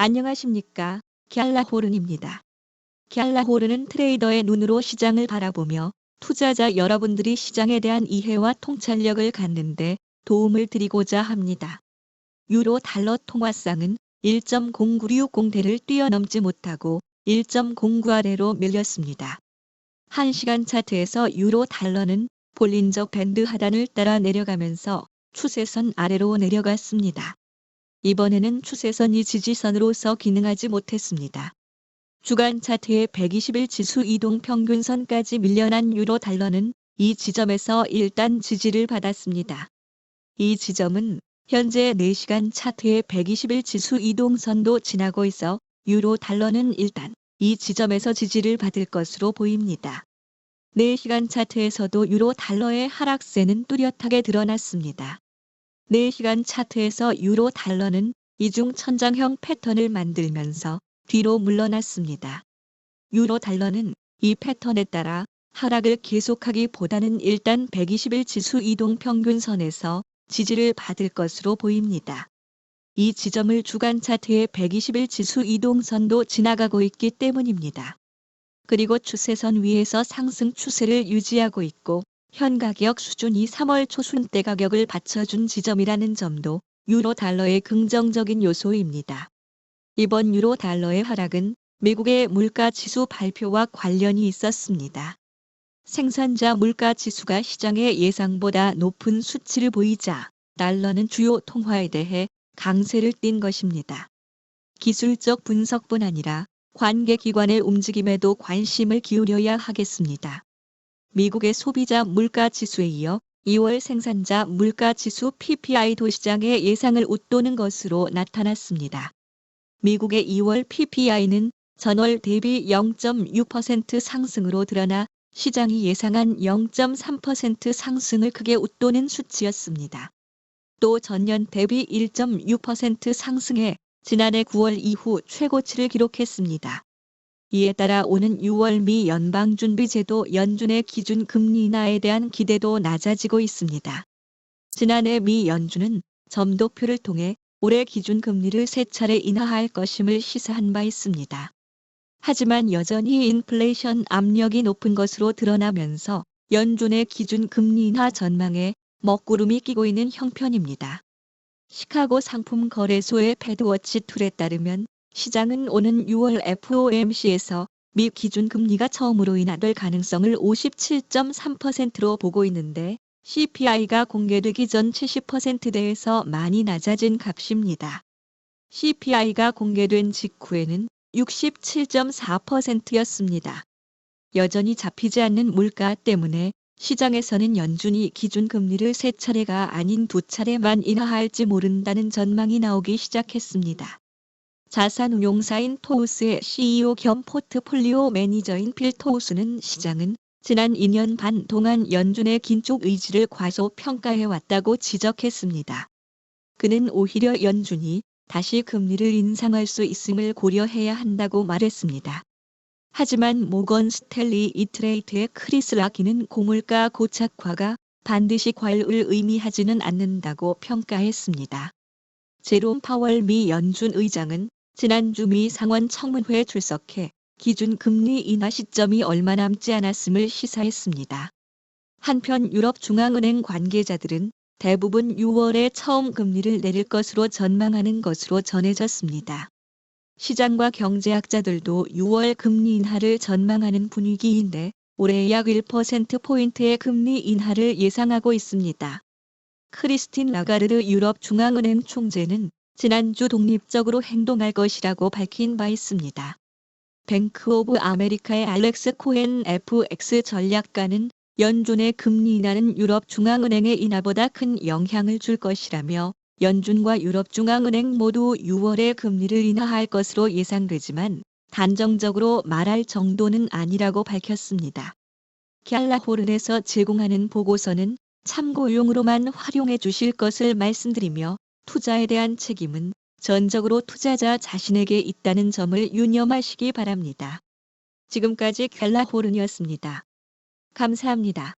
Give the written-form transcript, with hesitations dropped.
안녕하십니까. 갤라호른입니다. 갤라호른은 트레이더의 눈으로 시장을 바라보며 투자자 여러분들이 시장에 대한 이해와 통찰력을 갖는데 도움을 드리고자 합니다. 유로 달러 통화상은 1.0960대를 뛰어넘지 못하고 1.09 아래로 밀렸습니다. 1시간 차트에서 유로 달러는 볼린저 밴드 하단을 따라 내려가면서 추세선 아래로 내려갔습니다. 이번에는 추세선이 지지선으로서 기능하지 못했습니다. 주간 차트의 120일 지수 이동 평균선까지 밀려난 유로 달러는 이 지점에서 일단 지지를 받았습니다. 이 지점은 현재 4시간 차트의 120일 지수 이동선도 지나고 있어 유로 달러는 일단 이 지점에서 지지를 받을 것으로 보입니다. 4시간 차트에서도 유로 달러의 하락세는 뚜렷하게 드러났습니다. 4시간 차트에서 유로 달러는 이중 천장형 패턴을 만들면서 뒤로 물러났습니다. 유로 달러는 이 패턴에 따라 하락을 계속하기보다는 일단 120일 지수 이동 평균선에서 지지를 받을 것으로 보입니다. 이 지점을 주간 차트의 120일 지수 이동선도 지나가고 있기 때문입니다. 그리고 추세선 위에서 상승 추세를 유지하고 있고 현 가격 수준이 3월 초순대 가격을 받쳐준 지점이라는 점도 유로 달러의 긍정적인 요소입니다. 이번 유로 달러의 하락은 미국의 물가 지수 발표와 관련이 있었습니다. 생산자 물가 지수가 시장의 예상보다 높은 수치를 보이자 달러는 주요 통화에 대해 강세를 띈 것입니다. 기술적 분석뿐 아니라 관계기관의 움직임에도 관심을 기울여야 하겠습니다. 미국의 소비자 물가 지수에 이어 2월 생산자 물가 지수 PPI도 시장의 예상을 웃도는 것으로 나타났습니다. 미국의 2월 PPI는 전월 대비 0.6% 상승으로 드러나 시장이 예상한 0.3% 상승을 크게 웃도는 수치였습니다. 또 전년 대비 1.6% 상승해 지난해 9월 이후 최고치를 기록했습니다. 이에 따라 오는 6월 미 연방준비제도 연준의 기준 금리 인하에 대한 기대도 낮아지고 있습니다. 지난해 미 연준은 점도표를 통해 올해 기준 금리를 3차례 인하할 것임을 시사한 바 있습니다. 하지만 여전히 인플레이션 압력이 높은 것으로 드러나면서 연준의 기준 금리 인하 전망에 먹구름이 끼고 있는 형편입니다. 시카고 상품 거래소의 패드워치 툴에 따르면 시장은 오는 6월 FOMC에서 미 기준 금리가 처음으로 인하될 가능성을 57.3%로 보고 있는데 CPI가 공개되기 전 70%대에서 많이 낮아진 값입니다. CPI가 공개된 직후에는 67.4%였습니다. 여전히 잡히지 않는 물가 때문에 시장에서는 연준이 기준금리를 3차례가 아닌 2차례만 인하할지 모른다는 전망이 나오기 시작했습니다. 자산운용사인 토우스의 CEO 겸 포트폴리오 매니저인 필 토우스는 시장은 지난 2년 반 동안 연준의 긴축 의지를 과소평가해왔다고 지적했습니다. 그는 오히려 연준이 다시 금리를 인상할 수 있음을 고려해야 한다고 말했습니다. 하지만 모건 스탠리 이트레이트의 크리스 라키는 고물가 고착화가 반드시 과열을 의미하지는 않는다고 평가했습니다. 제롬 파월 미 연준 의장은 지난주 미 상원 청문회에 출석해 기준 금리 인하 시점이 얼마 남지 않았음을 시사했습니다. 한편 유럽중앙은행 관계자들은 대부분 6월에 처음 금리를 내릴 것으로 전망하는 것으로 전해졌습니다. 시장과 경제학자들도 6월 금리 인하를 전망하는 분위기인데 올해 약 1%포인트의 금리 인하를 예상하고 있습니다. 크리스틴 라가르르 유럽중앙은행 총재는 지난주 독립적으로 행동할 것이라고 밝힌 바 있습니다. 뱅크 오브 아메리카의 알렉스 코헨 FX 전략가는 연준의 금리 인하는 유럽중앙은행의 인하보다 큰 영향을 줄 것이라며 연준과 유럽중앙은행 모두 6월에 금리를 인하할 것으로 예상되지만 단정적으로 말할 정도는 아니라고 밝혔습니다. 갤라호른에서 제공하는 보고서는 참고용으로만 활용해 주실 것을 말씀드리며 투자에 대한 책임은 전적으로 투자자 자신에게 있다는 점을 유념하시기 바랍니다. 지금까지 갤라호른이었습니다. 감사합니다.